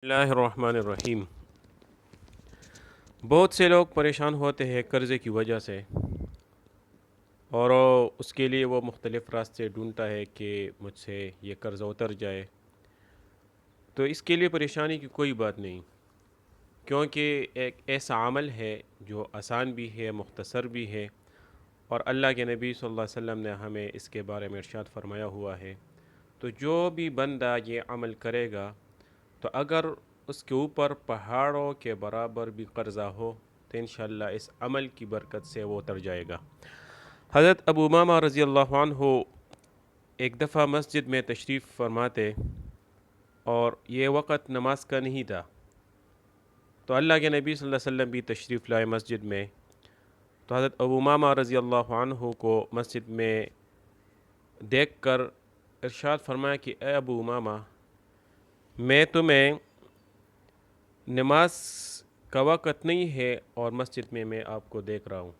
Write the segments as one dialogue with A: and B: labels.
A: بسم اللہ الرحمن الرحیم۔ بہت سے لوگ پریشان ہوتے ہیں قرضے کی وجہ سے، اور اس کے لیے وہ مختلف راستے ڈھونڈتا ہے کہ مجھ سے یہ قرضہ اتر جائے۔ تو اس کے لیے پریشانی کی کوئی بات نہیں، کیونکہ ایک ایسا عمل ہے جو آسان بھی ہے، مختصر بھی ہے، اور اللہ کے نبی صلی اللہ علیہ وسلم نے ہمیں اس کے بارے میں ارشاد فرمایا ہوا ہے۔ تو جو بھی بندہ یہ عمل کرے گا، تو اگر اس کے اوپر پہاڑوں کے برابر بھی قرضہ ہو تو انشاءاللہ اس عمل کی برکت سے وہ اتر جائے گا۔ حضرت ابو امامہ رضی اللہ عنہ ایک دفعہ مسجد میں تشریف فرماتے، اور یہ وقت نماز کا نہیں تھا، تو اللہ کے نبی صلی اللہ علیہ وسلم بھی تشریف لائے مسجد میں۔ تو حضرت ابو امامہ رضی اللہ عنہ کو مسجد میں دیکھ کر ارشاد فرمایا کہ اے ابو امامہ، میں تمہیں نماز کا وقت نہیں ہے اور مسجد میں آپ کو دیکھ رہا ہوں۔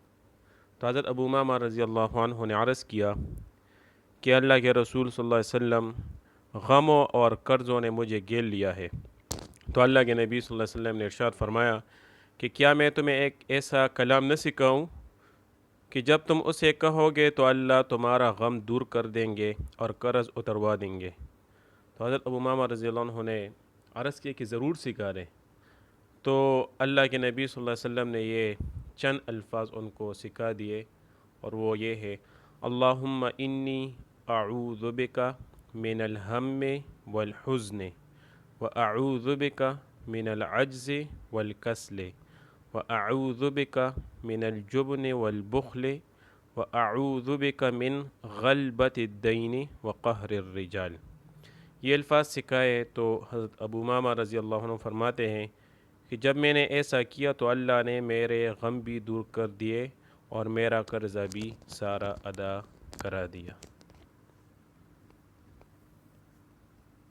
A: تو حضرت ابو امامہ رضی اللہ عنہ نے عرض کیا کہ اللہ کے رسول صلی اللہ علیہ وسلم، غموں اور قرضوں نے مجھے گھیر لیا ہے۔ تو اللہ کے نبی صلی اللہ علیہ وسلم نے ارشاد فرمایا کہ کیا میں تمہیں ایک ایسا کلام نہ سکھاؤں کہ جب تم اسے کہو گے تو اللہ تمہارا غم دور کر دیں گے اور قرض اتروا دیں گے۔ تو حضرت ابو امامہ رضی اللہ عنہ نے عرض کیا کہ ضرور سکھا دیں۔ تو اللہ کے نبی صلی اللہ علیہ وسلم نے یہ چند الفاظ ان کو سکھا دیے، اور وہ یہ ہے: اللہم انی اعوذ بک من الہم والحزن واعوذ بک من العجز والکسل واعوذ بک من الجبن والبخل واعوذ بک من غلبۃ الدین وقہر الرجال۔ یہ الفاظ سکھائے تو حضرت ابو امامہ رضی اللہ عنہ فرماتے ہیں کہ جب میں نے ایسا کیا تو اللہ نے میرے غم بھی دور کر دیے اور میرا قرضہ بھی سارا ادا کرا دیا۔